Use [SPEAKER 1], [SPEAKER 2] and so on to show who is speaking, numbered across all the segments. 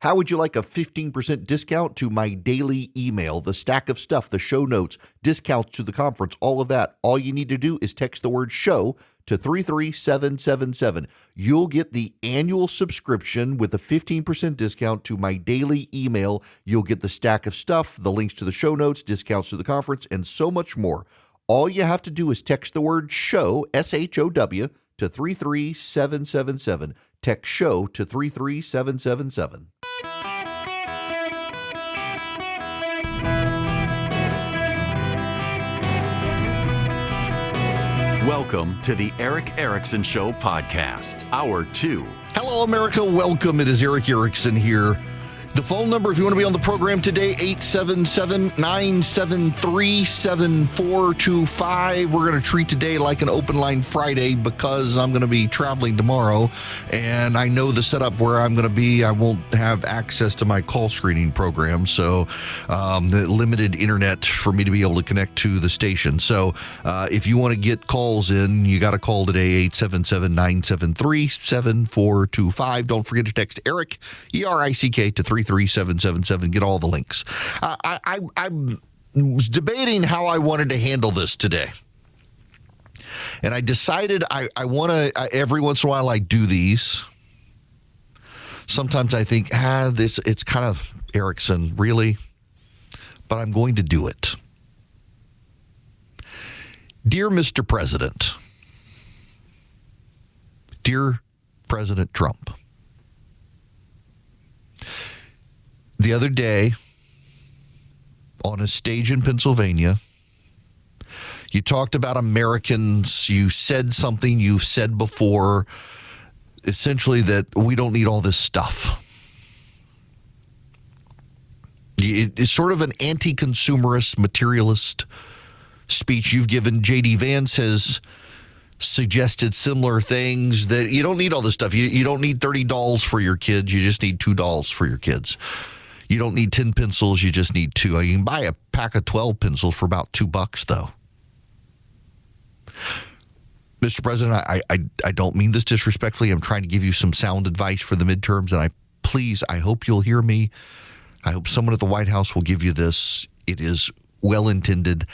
[SPEAKER 1] How would you like a 15% discount to my daily email, the stack of stuff, the show notes, discounts to the conference, all of that? All you need to do is text the word show to 33777. You'll get the annual subscription with a 15% discount to my daily email. You'll get the stack of stuff, the links to the show notes, discounts to the conference, and so much more. All you have to do is text the word show, SHOW, to 33777. Text show to 33777.
[SPEAKER 2] Welcome to the Eric Erickson Show podcast, Hour 2.
[SPEAKER 1] Hello, America. Welcome. It is Eric Erickson here. The phone number, if you want to be on the program today, 877-973-7425. We're going to treat today like an open line Friday because I'm going to be traveling tomorrow, and I know the setup where I'm going to be. I won't have access to my call screening program, so the limited internet for me to be able to connect to the station. So if you want to get calls in, you got to call today, 877-973-7425. Don't forget to text Eric, E-R-I-C-K, to 33777. Get all the links. I was debating how I wanted to handle this today. And I decided I want to, every once in a while I do these. Sometimes I think, it's kind of Erickson, really? But I'm going to do it. Dear Mr. President, dear President Trump, the other day, on a stage in Pennsylvania, you talked about Americans. You said something you've said before, essentially that we don't need all this stuff. It's sort of an anti-consumerist, materialist speech you've given. J.D. Vance has suggested similar things, that you don't need all this stuff. You don't need 30 dolls for your kids. You just need 2 dolls for your kids. You don't need 10 pencils. You just need 2. You can buy a pack of 12 pencils for about $2, though. Mr. President, I don't mean this disrespectfully. I'm trying to give you some sound advice for the midterms, and I hope you'll hear me. I hope someone at the White House will give you this. It is well intended.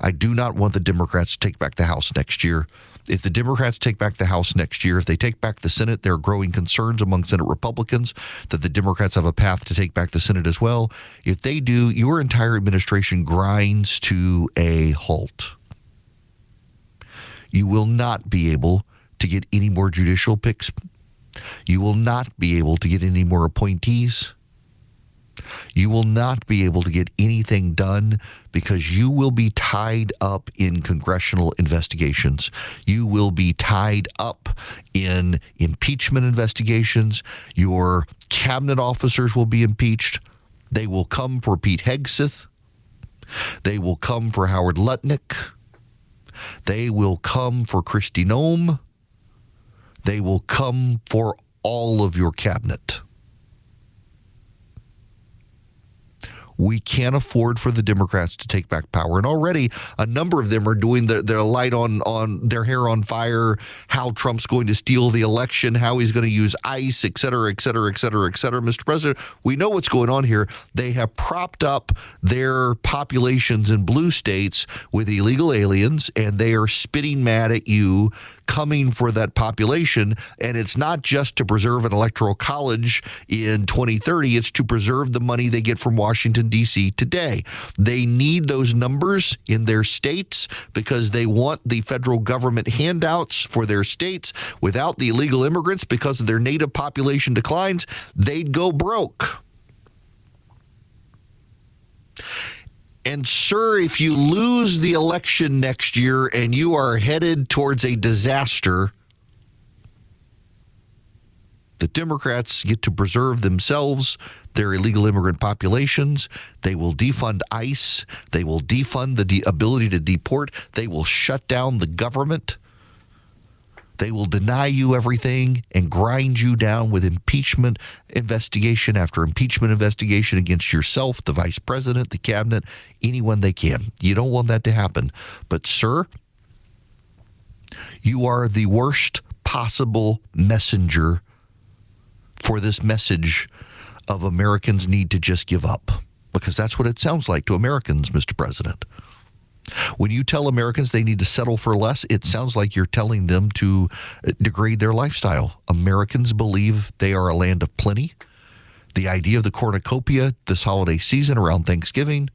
[SPEAKER 1] I do not want the Democrats to take back the House next year. If the Democrats take back the House next year, if they take back the Senate, there are growing concerns among Senate Republicans that the Democrats have a path to take back the Senate as well. If they do, your entire administration grinds to a halt. You will not be able to get any more judicial picks. You will not be able to get any more appointees. You will not be able to get anything done because you will be tied up in congressional investigations. You will be tied up in impeachment investigations. Your cabinet officers will be impeached. They will come for Pete Hegseth. They will come for Howard Lutnick. They will come for Kristi Noem. They will come for all of your cabinet. We can't afford for the Democrats to take back power. And already a number of them are doing their light on their hair on fire, how Trump's going to steal the election, how he's going to use ICE, et cetera, et cetera, et cetera, et cetera. Mr. President, we know what's going on here. They have propped up their populations in blue states with illegal aliens, and they are spitting mad at you, coming for that population. And it's not just to preserve an electoral college in 2030. It's to preserve the money they get from Washington, D.C. today. They need those numbers in their states because they want the federal government handouts for their states. Without the illegal immigrants, because of their native population declines, they'd go broke. And, sir, if you lose the election next year and you are headed towards a disaster, the Democrats get to preserve themselves, their illegal immigrant populations. They will defund ICE. They will defund the ability to deport. They will shut down the government. They will deny you everything and grind you down with impeachment investigation after impeachment investigation against yourself, the vice president, the cabinet, anyone they can. You don't want that to happen. But, sir, you are the worst possible messenger for this message of Americans need to just give up, because that's what it sounds like to Americans, Mr. President. When you tell Americans they need to settle for less, it sounds like you're telling them to degrade their lifestyle. Americans believe they are a land of plenty. The idea of the cornucopia this holiday season around Thanksgiving,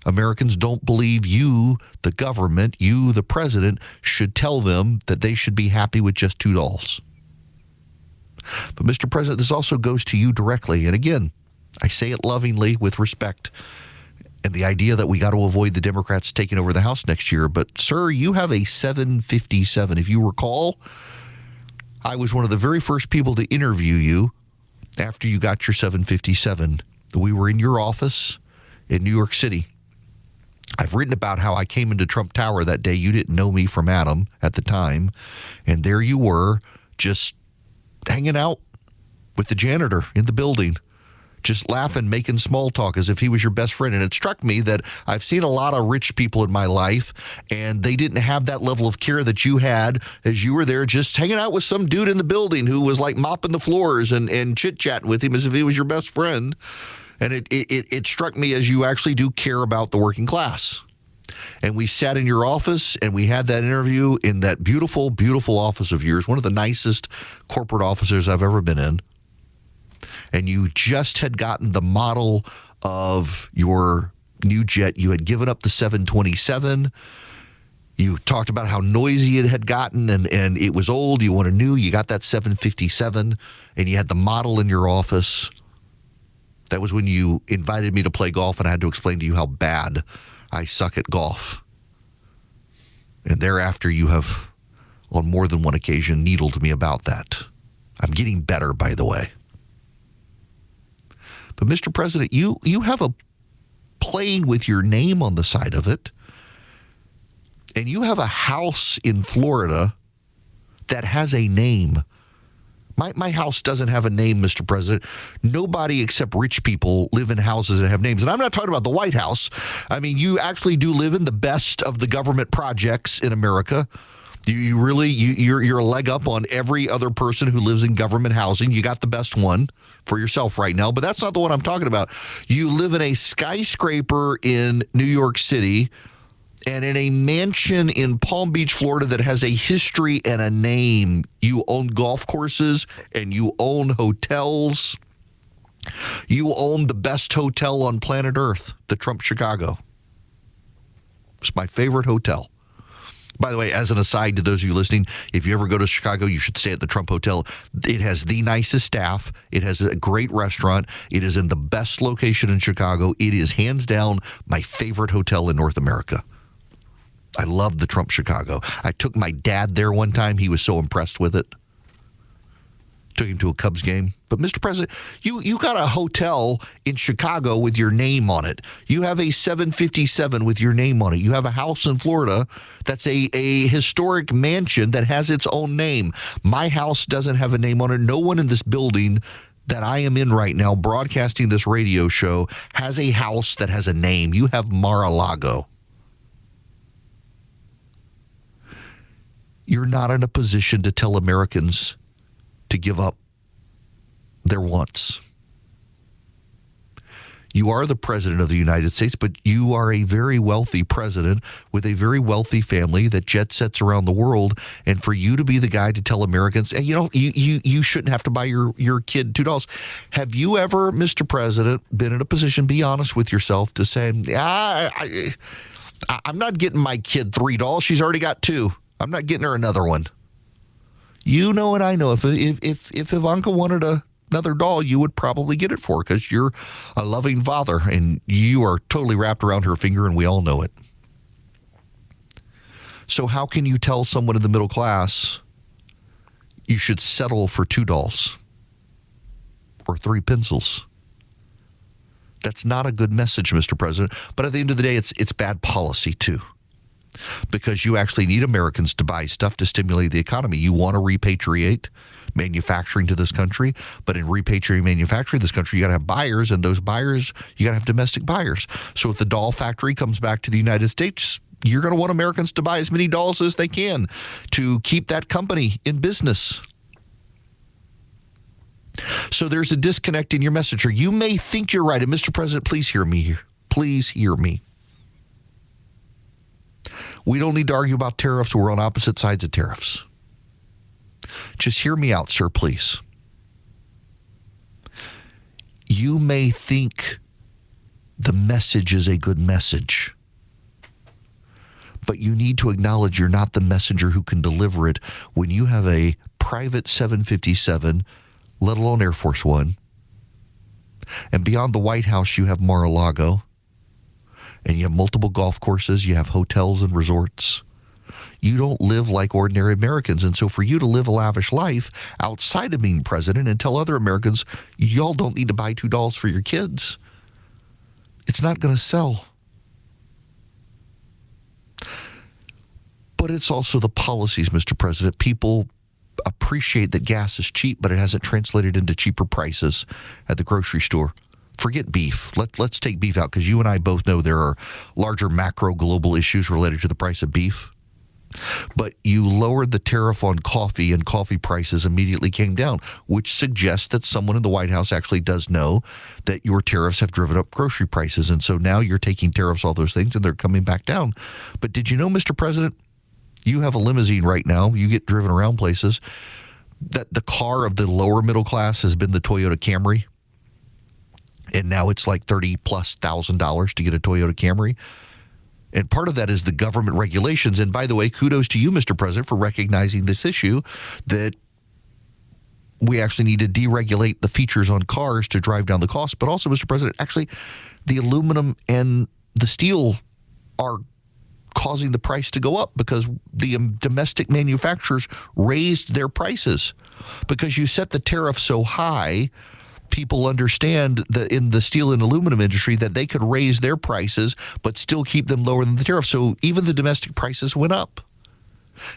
[SPEAKER 1] Americans don't believe you, the government, you, the president, should tell them that they should be happy with just $2. But, Mr. President, this also goes to you directly. And again, I say it lovingly with respect, and the idea that we got to avoid the Democrats taking over the House next year. But, sir, you have a 757. If you recall, I was one of the very first people to interview you after you got your 757. We were in your office in New York City. I've written about how I came into Trump Tower that day. You didn't know me from Adam at the time. And there you were, just hanging out with the janitor in the building, just laughing, making small talk as if he was your best friend. And it struck me that I've seen a lot of rich people in my life, and they didn't have that level of care that you had as you were there just hanging out with some dude in the building who was like mopping the floors and chit-chatting with him as if he was your best friend. And it struck me as you actually do care about the working class. And we sat in your office and we had that interview in that beautiful, beautiful office of yours, one of the nicest corporate offices I've ever been in. And you just had gotten the model of your new jet. You had given up the 727. You talked about how noisy it had gotten and it was old. You wanted new. You got that 757 and you had the model in your office. That was when you invited me to play golf, and I had to explain to you how bad I suck at golf. And thereafter, you have, on more than one occasion, needled me about that. I'm getting better, by the way. But, Mr. President, you have a plane with your name on the side of it, and you have a house in Florida that has a name. My house doesn't have a name, Mr. President. Nobody except rich people live in houses that have names. And I'm not talking about the White House. I mean, you actually do live in the best of the government projects in America. You're a leg up on every other person who lives in government housing. You got the best one for yourself right now, but that's not the one I'm talking about. You live in a skyscraper in New York City and in a mansion in Palm Beach, Florida that has a history and a name. You own golf courses and you own hotels. You own the best hotel on planet Earth, the Trump Chicago. It's my favorite hotel. By the way, as an aside to those of you listening, if you ever go to Chicago, you should stay at the Trump Hotel. It has the nicest staff. It has a great restaurant. It is in the best location in Chicago. It is hands down my favorite hotel in North America. I love the Trump Chicago. I took my dad there one time. He was so impressed with it. Took him to a Cubs game. But, Mr. President, you got a hotel in Chicago with your name on it. You have a 757 with your name on it. You have a house in Florida that's a historic mansion that has its own name. My house doesn't have a name on it. No one in this building that I am in right now broadcasting this radio show has a house that has a name. You have Mar-a-Lago. You're not in a position to tell Americans to give up their wants. You are the president of the United States, but you are a very wealthy president with a very wealthy family that jet sets around the world. And for you to be the guy to tell Americans, hey, you shouldn't have to buy your kid $2. Have you ever, Mr. President, been in a position, be honest with yourself, to say, I'm not getting my kid $3. She's already got $2. I'm not getting her another one. You know and I know if Ivanka wanted another doll, you would probably get it for her because you're a loving father and you are totally wrapped around her finger and we all know it. So how can you tell someone in the middle class you should settle for $2 or 3 pencils? That's not a good message, Mr. President. But at the end of the day, it's bad policy too. Because you actually need Americans to buy stuff to stimulate the economy. You want to repatriate manufacturing to this country, but in repatriating manufacturing to this country, you got to have buyers, and those buyers, you got to have domestic buyers. So if the doll factory comes back to the United States, you're going to want Americans to buy as many dolls as they can to keep that company in business. So there's a disconnect in your message. Or you may think you're right. And Mr. President, please hear me here. Please hear me. We don't need to argue about tariffs. We're on opposite sides of tariffs. Just hear me out, sir, please. You may think the message is a good message, but you need to acknowledge you're not the messenger who can deliver it when you have a private 757, let alone Air Force One, and beyond the White House you have Mar-a-Lago, and you have multiple golf courses, you have hotels and resorts. You don't live like ordinary Americans. And so for you to live a lavish life outside of being president and tell other Americans, y'all don't need to buy $2 for your kids, it's not going to sell. But it's also the policies, Mr. President. People appreciate that gas is cheap, but it hasn't translated into cheaper prices at the grocery store. Forget beef. Let's take beef out, because you and I both know there are larger macro global issues related to the price of beef. But you lowered the tariff on coffee, and coffee prices immediately came down, which suggests that someone in the White House actually does know that your tariffs have driven up grocery prices. And so now you're taking tariffs, all those things, and they're coming back down. But did you know, Mr. President, you have a limousine right now, you get driven around places, that the car of the lower middle class has been the Toyota Camry? And now it's like $30,000+ to get a Toyota Camry. And part of that is the government regulations. And by the way, kudos to you, Mr. President, for recognizing this issue, that we actually need to deregulate the features on cars to drive down the cost. But also, Mr. President, actually, the aluminum and the steel are causing the price to go up because the domestic manufacturers raised their prices. Because you set the tariff so high, people understand that in the steel and aluminum industry that they could raise their prices but still keep them lower than the tariff. So even the domestic prices went up.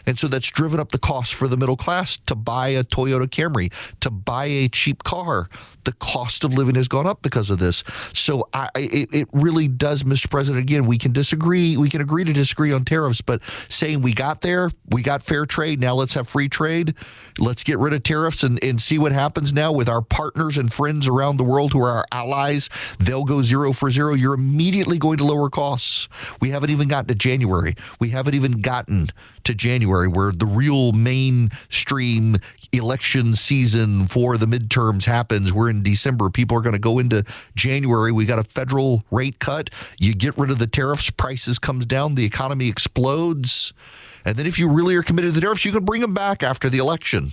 [SPEAKER 1] And so that's driven up the cost for the middle class to buy a Toyota Camry, to buy a cheap car. The cost of living has gone up because of this. So it really does, Mr. President, again, we can disagree. We can agree to disagree on tariffs, but saying we got there, we got fair trade, now let's have free trade. Let's get rid of tariffs and see what happens now with our partners and friends around the world who are our allies. They'll go 0 for 0. You're immediately going to lower costs. We haven't even gotten to January. We haven't even gotten to January, where the real mainstream election season for the midterms happens. We're in December. People are going to go into January. We got a federal rate cut. You get rid of the tariffs, prices comes down, the economy explodes. And then if you really are committed to the tariffs, you can bring them back after the election.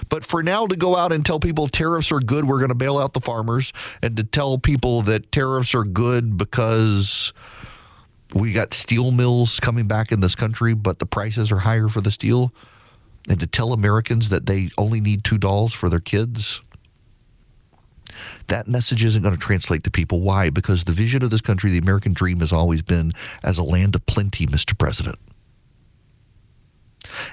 [SPEAKER 1] But for now, to go out and tell people tariffs are good, we're going to bail out the farmers, and to tell people that tariffs are good because we got steel mills coming back in this country, but the prices are higher for the steel, and to tell Americans that they only need $2 for their kids, that message isn't going to translate to people. Why? Because the vision of this country, the American dream, has always been as a land of plenty, Mr. President.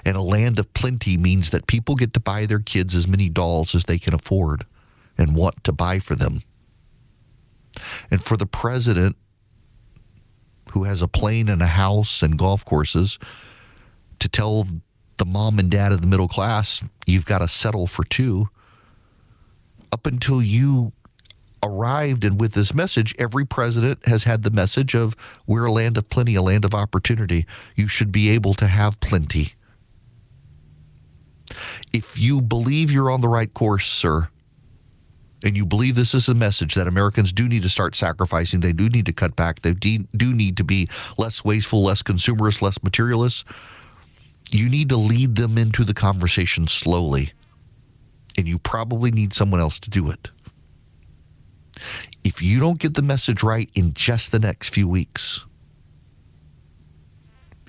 [SPEAKER 1] And a land of plenty means that people get to buy their kids as many dolls as they can afford and want to buy for them. And for the president, who has a plane and a house and golf courses, to tell the mom and dad of the middle class, you've got to settle for $2. Up until you arrived, and with this message, every president has had the message of, we're a land of plenty, a land of opportunity. You should be able to have plenty. If you believe you're on the right course, sir, and you believe this is a message that Americans do need to start sacrificing, they do need to cut back, they do need to be less wasteful, less consumerist, less materialist, you need to lead them into the conversation slowly. And you probably need someone else to do it. If you don't get the message right in just the next few weeks,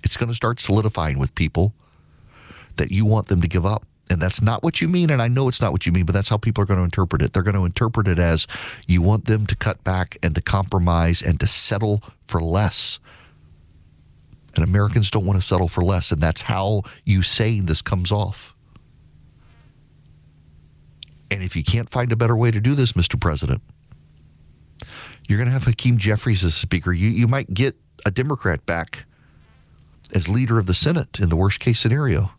[SPEAKER 1] it's going to start solidifying with people that you want them to give up. And that's not what you mean, and I know it's not what you mean, but that's how people are going to interpret it. They're going to interpret it as you want them to cut back and to compromise and to settle for less. And Americans don't want to settle for less, and that's how you saying this comes off. And if you can't find a better way to do this, Mr. President, you're going to have Hakeem Jeffries as speaker. You might get a Democrat back as leader of the Senate in the worst case scenario.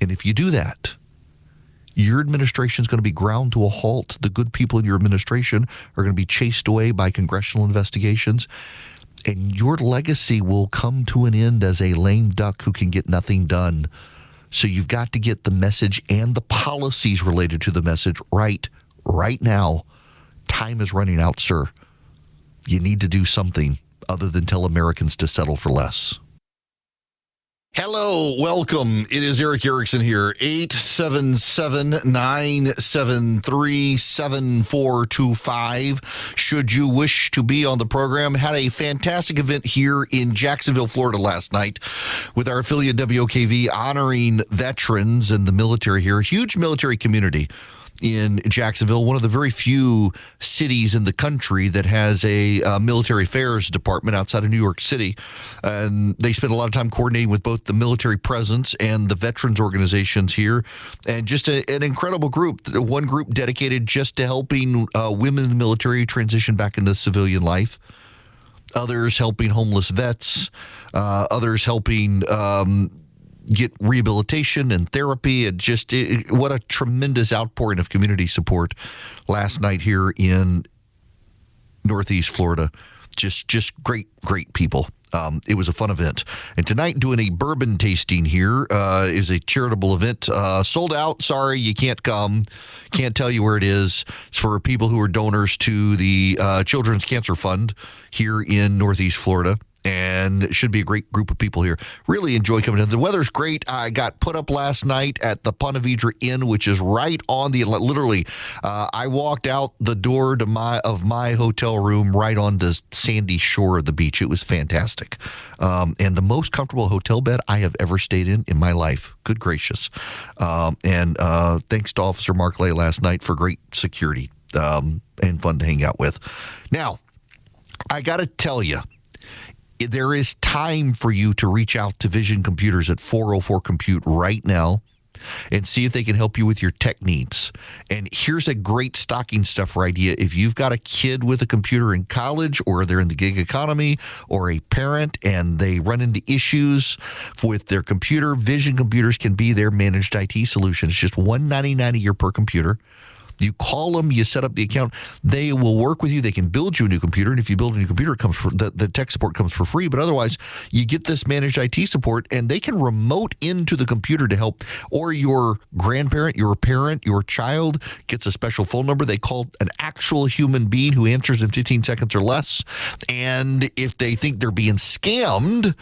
[SPEAKER 1] And if you do that, your administration is going to be ground to a halt. The good people in your administration are going to be chased away by congressional investigations. And your legacy will come to an end as a lame duck who can get nothing done. So you've got to get the message and the policies related to the message right now. Time is running out, sir. You need to do something other than tell Americans to settle for less. Hello, welcome. It is Eric Erickson here, 877-973-7425. Should you wish to be on the program, had a fantastic event here in Jacksonville, Florida last night with our affiliate WOKV honoring veterans and the military here. A huge military community in Jacksonville, one of the very few cities in the country that has a military affairs department outside of New York City. And they spend a lot of time coordinating with both the military presence and the veterans organizations here. And just an incredible group. One group dedicated just to helping women in the military transition back into civilian life. Others helping homeless vets. Others helping get rehabilitation and therapy, and just what a tremendous outpouring of community support last night here in Northeast Florida. Just great people. It was a fun event. And tonight, doing a bourbon tasting here is a charitable event. Sold out. Sorry, you can't come. Can't tell you where it is. It's for people who are donors to the Children's Cancer Fund here in Northeast Florida. And it should be a great group of people here. Really enjoy coming in. The weather's great. I got put up last night at the Ponte Vedra Inn, which is right on the, literally, I walked out the door to my hotel room right on the sandy shore of the beach. It was fantastic. And the most comfortable hotel bed I have ever stayed in my life. Good gracious. And thanks to Officer Mark Lay last night for great security and fun to hang out with. Now, I got to tell you, there is time for you to reach out to Vision Computers at 404 Compute right now and see if they can help you with your tech needs. And here's a great stocking stuffer idea. If you've got a kid with a computer in college, or they're in the gig economy, or a parent and they run into issues with their computer, Vision Computers can be their managed IT solution. It's just $199 a year per computer. You call them, you set up the account, they will work with you. They can build you a new computer, and if you build a new computer, it comes for the tech support comes for free. But otherwise, you get this managed IT support, and they can remote into the computer to help. Or your grandparent, your parent, your child gets a special phone number. They call an actual human being who answers in 15 seconds or less. And if they think they're being scammed,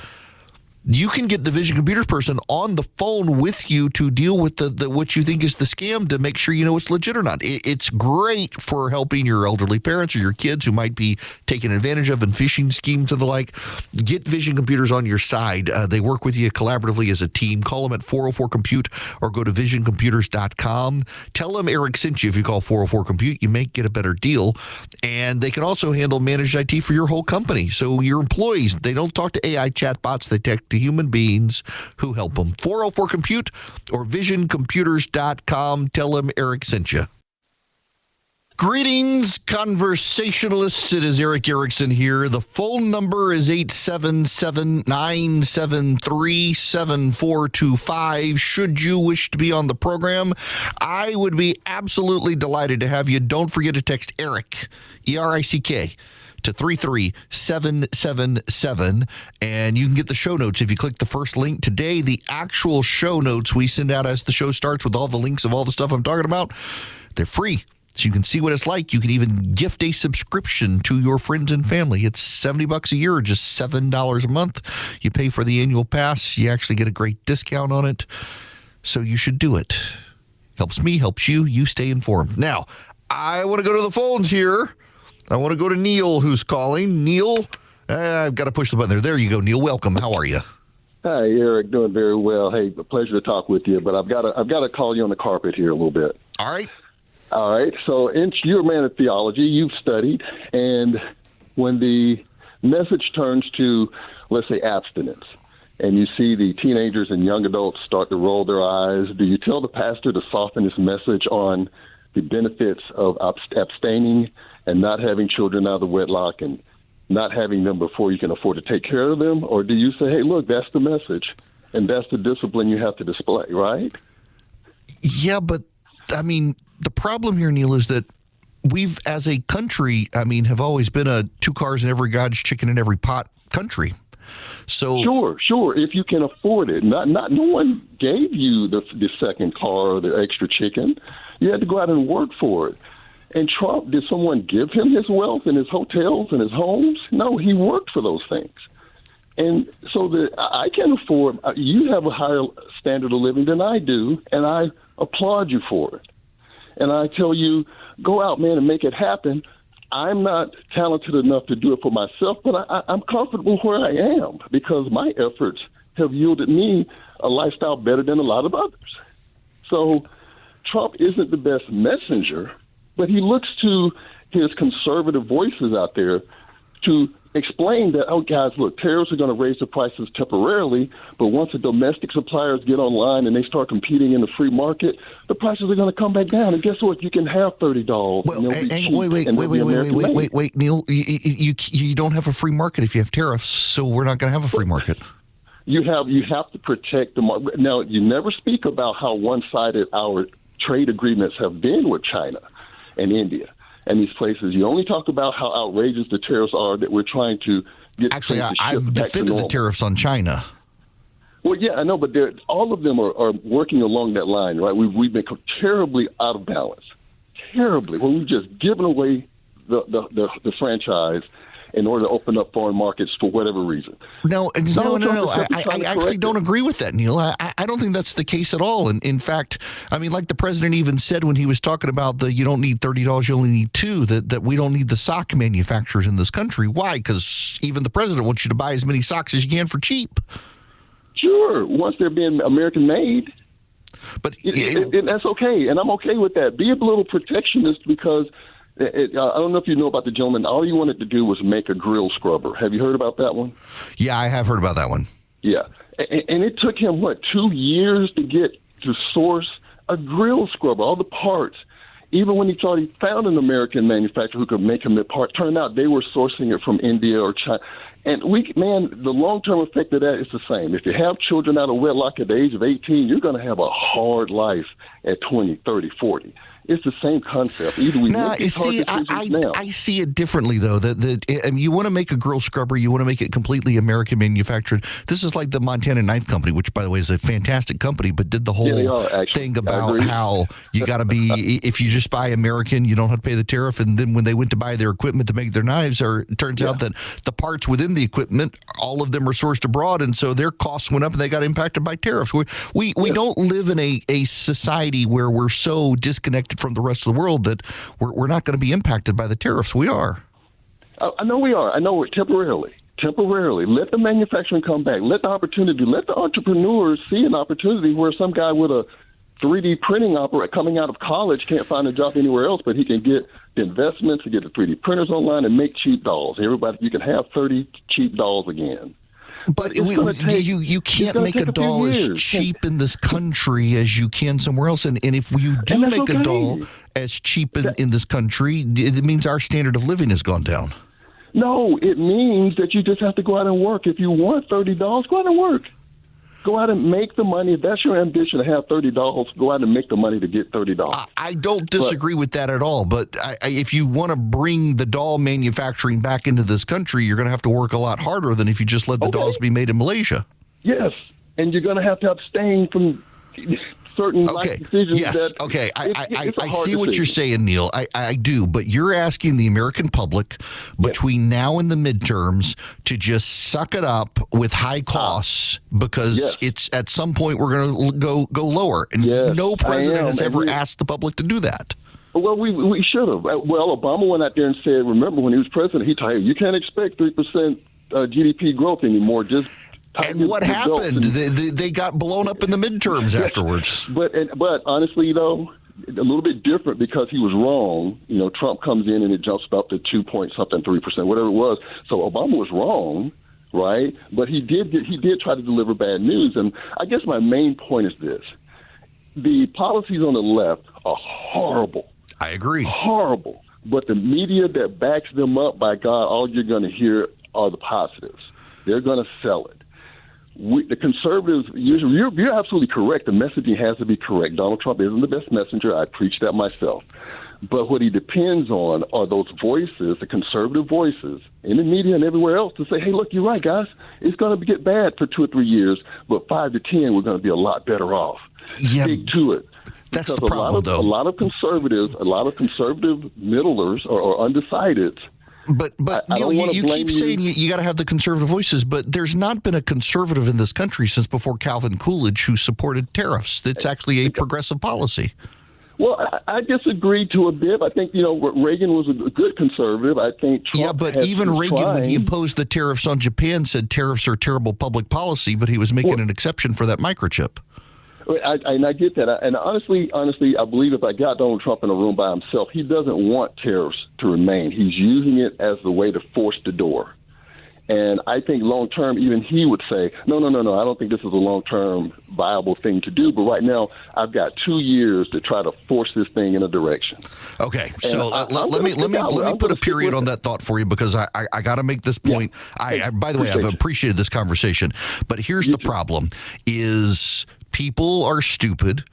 [SPEAKER 1] you can get the Vision Computers person on the phone with you to deal with the what you think is the scam, to make sure you know it's legit or not. It's great for helping your elderly parents or your kids who might be taken advantage of in phishing schemes and the like. Get Vision Computers on your side. They work with you collaboratively as a team. Call them at 404-COMPUTE or go to visioncomputers.com. Tell them Eric sent you. If you call 404-COMPUTE, you may get a better deal. And they can also handle managed IT for your whole company. So your employees, they don't talk to AI chatbots. They talk to human beings who help them. 404-COMPUTE or visioncomputers.com. Tell them Eric sent you. Greetings, conversationalists. It is Eric Erickson here. The phone number is 877-973-7425. Should you wish to be on the program, I would be absolutely delighted to have you. Don't forget to text Eric, E-R-I-C-K, to 33777, and you can get the show notes if you click the first link today. The actual show notes we send out as the show starts with all the links of all the stuff I'm talking about, they're free. So you can see what it's like. You can even gift a subscription to your friends and family. It's $70 a year or just $7 a month. You pay for the annual pass. You actually get a great discount on it. So you should do it. Helps me, helps you. You stay informed. Now, I want to go to the phones here. I want to go to Neil, who's calling. Neil, I've got to push the button there. There you go, Neil. Welcome. How are you?
[SPEAKER 3] Hi, Eric. Doing very well. Hey, a pleasure to talk with you, but I've got to call you on the carpet here a little bit.
[SPEAKER 1] All right.
[SPEAKER 3] All right. So you're a man of theology. You've studied. And when the message turns to, let's say, abstinence, and you see the teenagers and young adults start to roll their eyes, do you tell the pastor to soften his message on the benefits of abstaining and not having children out of the wedlock and not having them before you can afford to take care of them? Or do you say, hey, look, that's the message, And that's the discipline you have to display, right?
[SPEAKER 1] Yeah, but I mean, the problem here, Neil, is that we've, as a country, I mean, have always been a 2 cars in every God's chicken in every pot country. So
[SPEAKER 3] sure. If you can afford it, no one gave you the second car or the extra chicken. You had to go out and work for it. And Trump, did someone give him his wealth and his hotels and his homes? No, he worked for those things. And so I can afford. You have a higher standard of living than I do, and I applaud you for it. And I tell you, go out, man, and make it happen. I'm not talented enough to do it for myself, but I'm comfortable where I am because my efforts have yielded me a lifestyle better than a lot of others. So Trump isn't the best messenger, but he looks to his conservative voices out there to explain that, oh, guys, look, tariffs are going to raise the prices temporarily, but once the domestic suppliers get online and they start competing in the free market, the prices are going to come back down. And guess what? You can have $30.
[SPEAKER 1] Well, wait, Neil, you don't have a free market if you have tariffs, so we're not going to have a free market.
[SPEAKER 3] You have to protect the market. Now, you never speak about how one-sided our trade agreements have been with China and India and these places. You only talk about how outrageous the tariffs are that we're trying to get.
[SPEAKER 1] Actually, I've defended the tariffs on China.
[SPEAKER 3] Well, yeah, I know, but all of them are working along that line, right? We've been terribly out of balance, terribly. When we've just given away the franchise in order to open up foreign markets for whatever reason.
[SPEAKER 1] No. I actually don't agree with that, Neil. I don't think that's the case at all. And in fact, I mean, like the president even said when he was talking about you don't need $30, you only need $2, that we don't need the sock manufacturers in this country. Why? Because even the president wants you to buy as many socks as you can for cheap. Sure,
[SPEAKER 3] once they're being American made.
[SPEAKER 1] But
[SPEAKER 3] that's okay, and I'm okay with that. Be a little protectionist because I don't know if you know about the gentleman. All he wanted to do was make a grill scrubber. Have you heard about that one?
[SPEAKER 1] Yeah, I have heard about that one.
[SPEAKER 3] Yeah, and it took him, 2 years to source a grill scrubber, all the parts. Even when he thought he found an American manufacturer who could make him the part, turned out they were sourcing it from India or China. And the long-term effect of that is the same. If you have children out of wedlock at the age of 18, you're going to have a hard life at 20, 30, 40. It's the same concept. Either we make these hard decisions now.
[SPEAKER 1] I see it differently, though. You want to make a grill scrubber, you want to make it completely American manufactured. This is like the Montana Knife Company, which, by the way, is a fantastic company, but did the whole thing about how you got to be, if you just buy American, you don't have to pay the tariff. And then when they went to buy their equipment to make their knives, it turns out that the parts within the equipment, all of them are sourced abroad, and so their costs went up and they got impacted by tariffs. We don't live in a society where we're so disconnected from the rest of the world that we're not going to be impacted by the tariffs. We are.
[SPEAKER 3] I know we are. I know we're temporarily. Let the manufacturing come back. Let the entrepreneurs see an opportunity where some guy with a 3D printing operator coming out of college can't find a job anywhere else, but he can get the investments to get the 3D printers online and make cheap dolls. Everybody, you can have 30 cheap dolls again.
[SPEAKER 1] But you can't make a doll as cheap in this country as you can somewhere else. And if you do make a doll as cheap in this country, it means our standard of living has gone down.
[SPEAKER 3] No, it means that you just have to go out and work. If you want $30, go out and work. Go out and make the money. If that's your ambition to have $30, go out and make the money to get $30.
[SPEAKER 1] I don't disagree with that at all. But if you want to bring the doll manufacturing back into this country, you're going to have to work a lot harder than if you just let the dolls be made in Malaysia.
[SPEAKER 3] Yes, and you're going to have to abstain from certain life decisions.
[SPEAKER 1] Yes, I see what you're saying, Neil. I do, but you're asking the American public between now and the midterms to just suck it up with high costs because it's at some point we're going to go lower. And no president has ever asked the public to do that.
[SPEAKER 3] Well, we should have. Well, Obama went out there and said, remember when he was president, he told you can't expect 3% GDP growth anymore. Just
[SPEAKER 1] and what happened? They got blown up in the midterms afterwards.
[SPEAKER 3] But honestly, though, a little bit different because he was wrong. Trump comes in and it jumps up to 2.3%, whatever it was. So Obama was wrong, right? But he did try to deliver bad news. And I guess my main point is this: the policies on the left are horrible.
[SPEAKER 1] I agree.
[SPEAKER 3] Horrible. But the media that backs them up, by God, all you're going to hear are the positives. They're going to sell it. the conservatives, you're absolutely correct. The messaging has to be correct. Donald Trump isn't the best messenger. I preach that myself. But what he depends on are those voices, the conservative voices in the media and everywhere else to say, hey, look, you're right, guys. It's going to get bad for 2 or 3 years, but 5 to 10, we're going to be a lot better off.
[SPEAKER 1] Yeah,
[SPEAKER 3] Stick to it.
[SPEAKER 1] That's
[SPEAKER 3] Because
[SPEAKER 1] the problem, though.
[SPEAKER 3] A lot of conservative middlers or undecideds.
[SPEAKER 1] But Neil, you keep saying you got to have the conservative voices, but there's not been a conservative in this country since before Calvin Coolidge who supported tariffs. It's actually a progressive policy.
[SPEAKER 3] Well, I disagree to a bit. I think, Reagan was a good conservative. I think Trump.
[SPEAKER 1] Yeah, but even Reagan, when he imposed the tariffs on Japan, said tariffs are terrible public policy, but he was making an exception for that microchip.
[SPEAKER 3] I get that. And honestly, I believe if I got Donald Trump in a room by himself, he doesn't want tariffs to remain. He's using it as the way to force the door. And I think long term, even he would say, no, I don't think this is a long term viable thing to do. But right now, I've got 2 years to try to force this thing in a direction.
[SPEAKER 1] Okay, so let me put a period on that thought for you, because I got to make this point. Yeah. By the way, I've appreciated this conversation, but here's the problem: is people are stupid.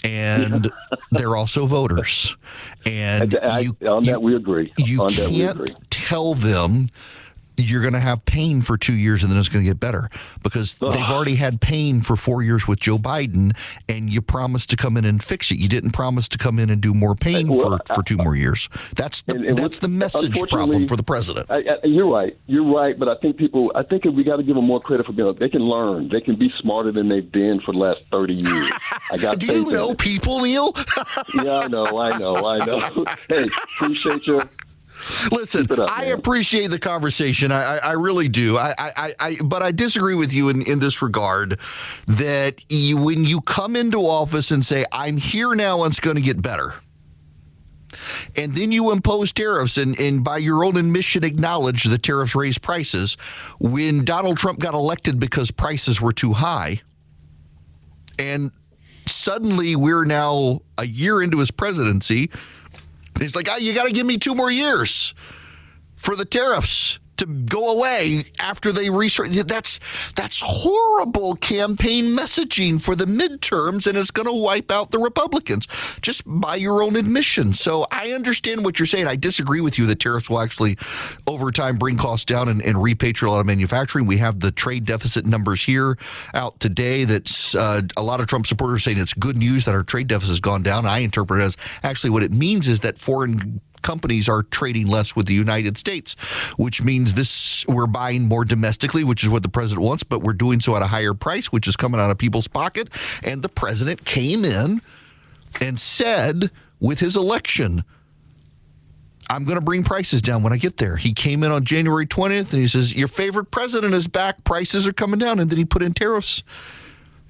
[SPEAKER 1] And they're also voters. And
[SPEAKER 3] on that we agree.
[SPEAKER 1] You can't tell them you're going to have pain for 2 years and then it's going to get better, because they've already had pain for 4 years with Joe Biden, and you promised to come in and fix it. You didn't promise to come in and do more pain for 2 more years. That's the message problem for the president.
[SPEAKER 3] You're right. But I think if we got to give them more credit for being, they can learn. They can be smarter than they've been for the last 30 years.
[SPEAKER 1] Do you know people, Neil?
[SPEAKER 3] Yeah, I know. Hey, appreciate you.
[SPEAKER 1] Listen, I appreciate the conversation. I really do. But I disagree with you in this regard, that when you come into office and say, I'm here now and it's going to get better, and then you impose tariffs and by your own admission acknowledge the tariffs raise prices, when Donald Trump got elected because prices were too high, and suddenly we're now a year into his presidency, he's like, you got to give me 2 more years for the tariffs to go away after they restart. That's horrible campaign messaging for the midterms, and it's going to wipe out the Republicans, just by your own admission. So I understand what you're saying. I disagree with you that tariffs will actually, over time, bring costs down and repatriate a lot of manufacturing. We have the trade deficit numbers here out today. That's a lot of Trump supporters saying it's good news that our trade deficit has gone down. I interpret it as actually what it means is that foreign companies are trading less with the United States, which means we're buying more domestically, which is what the president wants, but we're doing so at a higher price, which is coming out of people's pocket. And the president came in and said with his election, I'm going to bring prices down when I get there. He came in on January 20th and he says, your favorite president is back. Prices are coming down. And then he put in tariffs.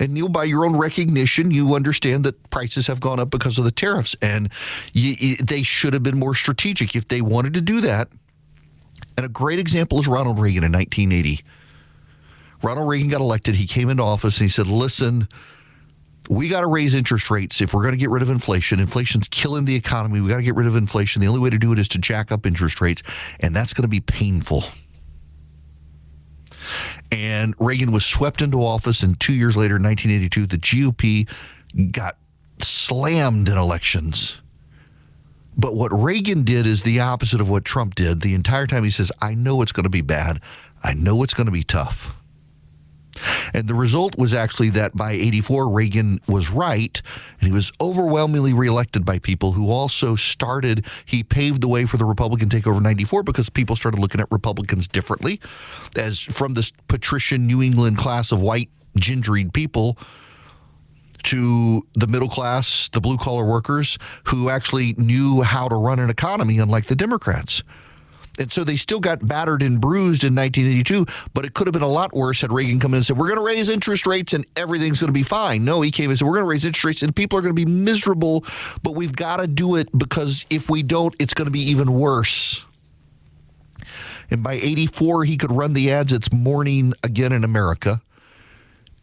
[SPEAKER 1] And Neil, by your own recognition, you understand that prices have gone up because of the tariffs. And they should have been more strategic if they wanted to do that. And a great example is Ronald Reagan in 1980. Ronald Reagan got elected. He came into office and he said, listen, we got to raise interest rates if we're going to get rid of inflation. Inflation's killing the economy. We got to get rid of inflation. The only way to do it is to jack up interest rates. And that's going to be painful. And Reagan was swept into office, and 2 years later, in 1982, the GOP got slammed in elections. But what Reagan did is the opposite of what Trump did. The entire time he says, I know it's going to be bad. I know it's going to be tough. And the result was actually that by 84, Reagan was right, and he was overwhelmingly reelected by people who also he paved the way for the Republican takeover in 94 because people started looking at Republicans differently, as from this patrician New England class of white, gingeried people to the middle class, the blue-collar workers who actually knew how to run an economy, unlike the Democrats. And so they still got battered and bruised in 1982, but it could have been a lot worse had Reagan come in and said, we're going to raise interest rates and everything's going to be fine. No, he came and said, we're going to raise interest rates and people are going to be miserable, but we've got to do it because if we don't, it's going to be even worse. And by 84, he could run the ads, it's morning again in America.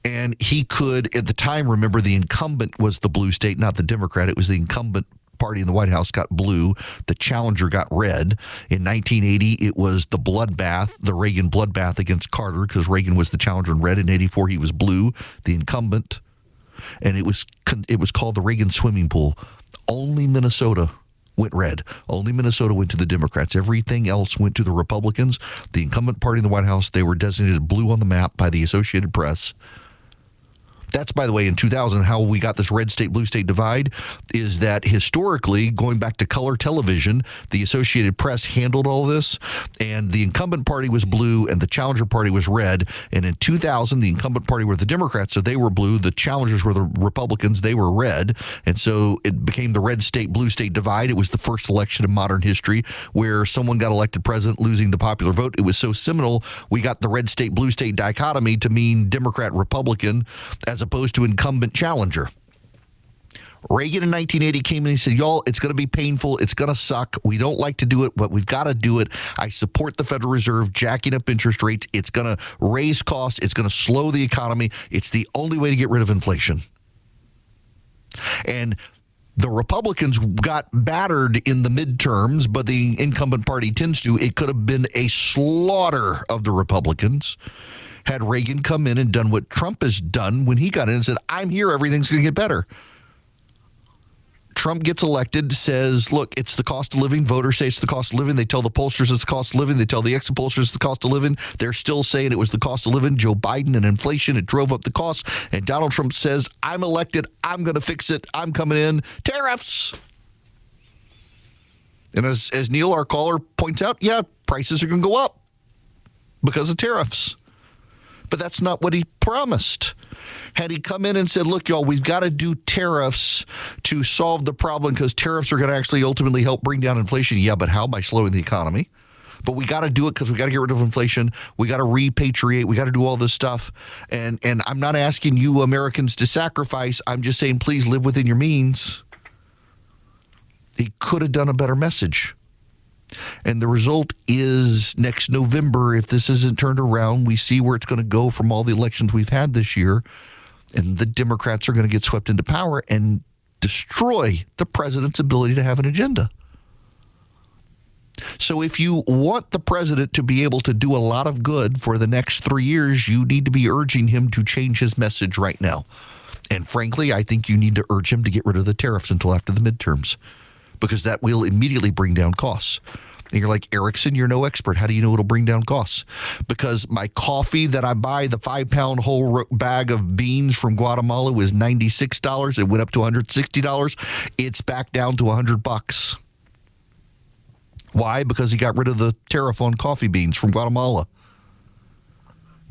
[SPEAKER 1] And he could, at the time, remember the incumbent was the blue state, not the Democrat. It was the incumbent party in the White House got blue. The challenger got red. In 1980, it was the bloodbath, the Reagan bloodbath against Carter, because Reagan was the challenger in red. In 84, he was blue, the incumbent. And it was called the Reagan swimming pool. Only Minnesota went red. Only Minnesota went to the Democrats. Everything else went to the Republicans. The incumbent party in the White House, they were designated blue on the map by the Associated Press. That's, by the way, in 2000, how we got this red state, blue state divide is that historically, going back to color television, the Associated Press handled all this, and the incumbent party was blue and the challenger party was red. And in 2000, the incumbent party were the Democrats, so they were blue. The challengers were the Republicans, they were red. And so it became the red state, blue state divide. It was the first election in modern history where someone got elected president losing the popular vote. It was so seminal, we got the red state, blue state dichotomy to mean Democrat, Republican, as opposed to incumbent challenger. Reagan in 1980 came in and he said, y'all, it's going to be painful. It's going to suck. We don't like to do it, but we've got to do it. I support the Federal Reserve jacking up interest rates. It's going to raise costs. It's going to slow the economy. It's the only way to get rid of inflation. And the Republicans got battered in the midterms, but the incumbent party tends to. It could have been a slaughter of the Republicans had Reagan come in and done what Trump has done when he got in and said, I'm here, everything's going to get better. Trump gets elected, says, look, it's the cost of living. Voters say it's the cost of living. They tell the pollsters it's the cost of living. They tell the exit pollsters it's the cost of living. They're still saying it was the cost of living. Joe Biden and inflation, it drove up the costs. And Donald Trump says, I'm elected. I'm going to fix it. I'm coming in. Tariffs. And as Neil, our caller, points out, yeah, prices are going to go up because of tariffs. But that's not what he promised. Had he come in and said, look, y'all, we've got to do tariffs to solve the problem because tariffs are going to actually ultimately help bring down inflation. Yeah, but how? By slowing the economy. But we got to do it because we got to get rid of inflation. We got to repatriate. We got to do all this stuff. And I'm not asking you Americans to sacrifice. I'm just saying, please live within your means. He could have done a better message. And the result is next November, if this isn't turned around, we see where it's going to go from all the elections we've had this year. And the Democrats are going to get swept into power and destroy the president's ability to have an agenda. So if you want the president to be able to do a lot of good for the next 3 years, you need to be urging him to change his message right now. And frankly, I think you need to urge him to get rid of the tariffs until after the midterms, because that will immediately bring down costs. And you're like, Erickson, you're no expert. How do you know it'll bring down costs? Because my coffee that I buy, the 5-pound whole bag of beans from Guatemala, was $96. It went up to $160. It's back down to $100. Why? Because he got rid of the tariff on coffee beans from Guatemala.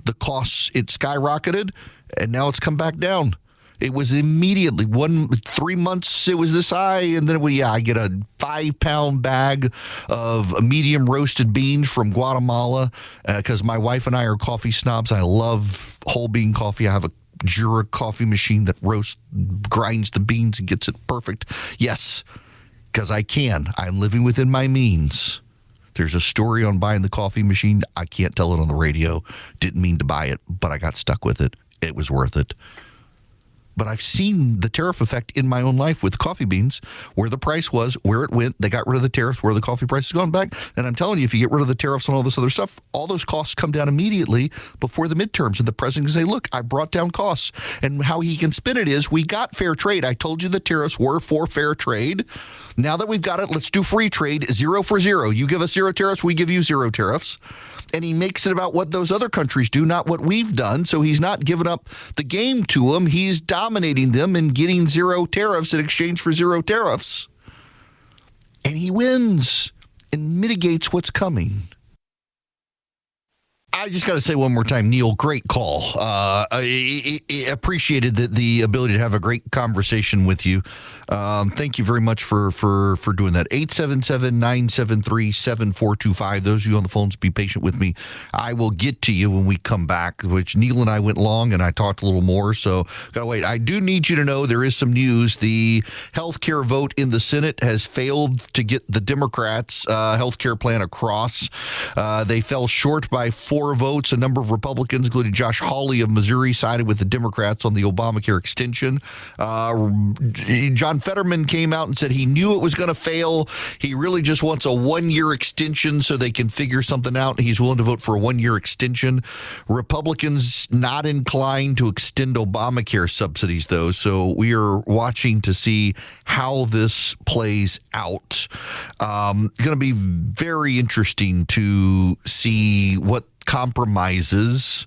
[SPEAKER 1] The costs, it skyrocketed, and now it's come back down. It was immediately 3 months. It was this high, and then I get a 5-pound bag of medium roasted beans from Guatemala because my wife and I are coffee snobs. I love whole bean coffee. I have a Jura coffee machine that grinds the beans and gets it perfect. Yes, because I can. I'm living within my means. There's a story on buying the coffee machine. I can't tell it on the radio. Didn't mean to buy it, but I got stuck with it. It was worth it. But I've seen the tariff effect in my own life with coffee beans, where the price was, where it went. They got rid of the tariffs, where the coffee price has gone back. And I'm telling you, if you get rid of the tariffs and all this other stuff, all those costs come down immediately before the midterms. And the president can say, look, I brought down costs. And how he can spin it is, we got fair trade. I told you the tariffs were for fair trade. Now that we've got it, let's do free trade, 0 for 0. You give us 0 tariffs, we give you 0 tariffs. And he makes it about what those other countries do, not what we've done. So he's not giving up the game to them. He's dominating them and getting 0 tariffs in exchange for 0 tariffs. And he wins and mitigates what's coming. I just got to say one more time, Neil, great call. I appreciated the ability to have a great conversation with you. Thank you very much for doing that. 877-973-7425. Those of you on the phones, be patient with me. I will get to you when we come back, which Neil and I went long and I talked a little more. So gotta wait. I do need you to know there is some news. The health care vote in the Senate has failed to get the Democrats' health care plan across. They fell short by 4 more votes. A number of Republicans, including Josh Hawley of Missouri, sided with the Democrats on the Obamacare extension. John Fetterman came out and said he knew it was going to fail. He really just wants a one-year extension so they can figure something out. He's willing to vote for a one-year extension. Republicans not inclined to extend Obamacare subsidies, though, so we are watching to see how this plays out. Going to be very interesting to see what compromises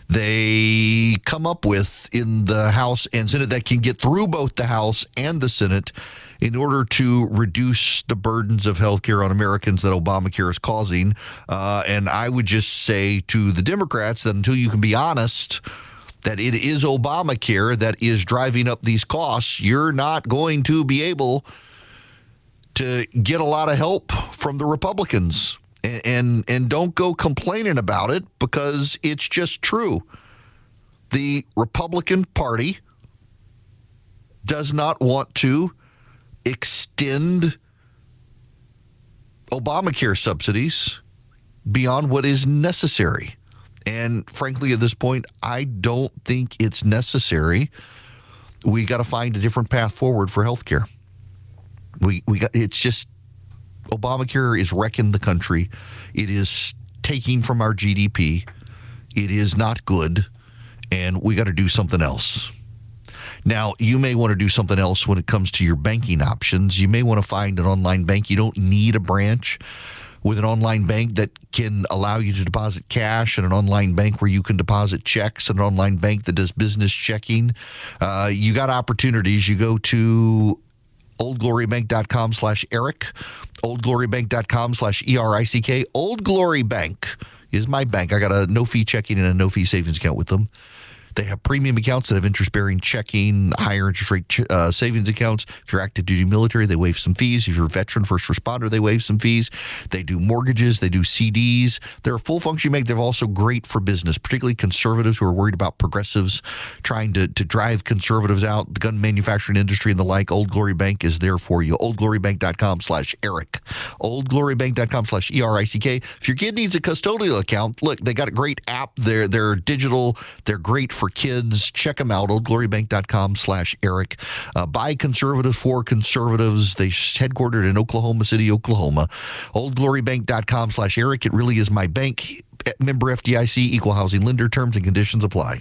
[SPEAKER 1] they come up with in the House and Senate that can get through both the House and the Senate in order to reduce the burdens of healthcare on Americans that Obamacare is causing. And I would just say to the Democrats that until you can be honest that it is Obamacare that is driving up these costs, you're not going to be able to get a lot of help from the Republicans. And don't go complaining about it because it's just true. The Republican Party does not want to extend Obamacare subsidies beyond what is necessary. And frankly, at this point, I don't think it's necessary. We got to find a different path forward for healthcare. It's just Obamacare is wrecking the country. It is taking from our GDP. It is not good, and we got to do something else. Now, you may want to do something else when it comes to your banking options. You may want to find an online bank. You don't need a branch. With an online bank that can allow you to deposit cash, and an online bank where you can deposit checks, and an online bank that does business checking, you got opportunities. You go to oldglorybank.com/Eric, oldglorybank.com/ERICK. Old Glory Bank is my bank. I got a no-fee checking and a no-fee savings account with them. They have premium accounts that have interest-bearing checking, higher interest rate savings accounts. If you're active duty military, they waive some fees. If you're a veteran, first responder, they waive some fees. They do mortgages. They do CDs. They're a full-function bank. They're also great for business, particularly conservatives who are worried about progressives trying to drive conservatives out, the gun manufacturing industry and the like. Old Glory Bank is there for you. oldglorybank.com/Eric. oldglorybank.com/ERICK. If your kid needs a custodial account, look, they got a great app. They're digital. They're great for kids. Check them out, oldglorybank.com/Eric. By conservatives for conservatives. They headquartered in Oklahoma City, Oklahoma. oldglorybank.com/Eric. It really is my bank. Member FDIC, equal housing lender. Terms and conditions apply.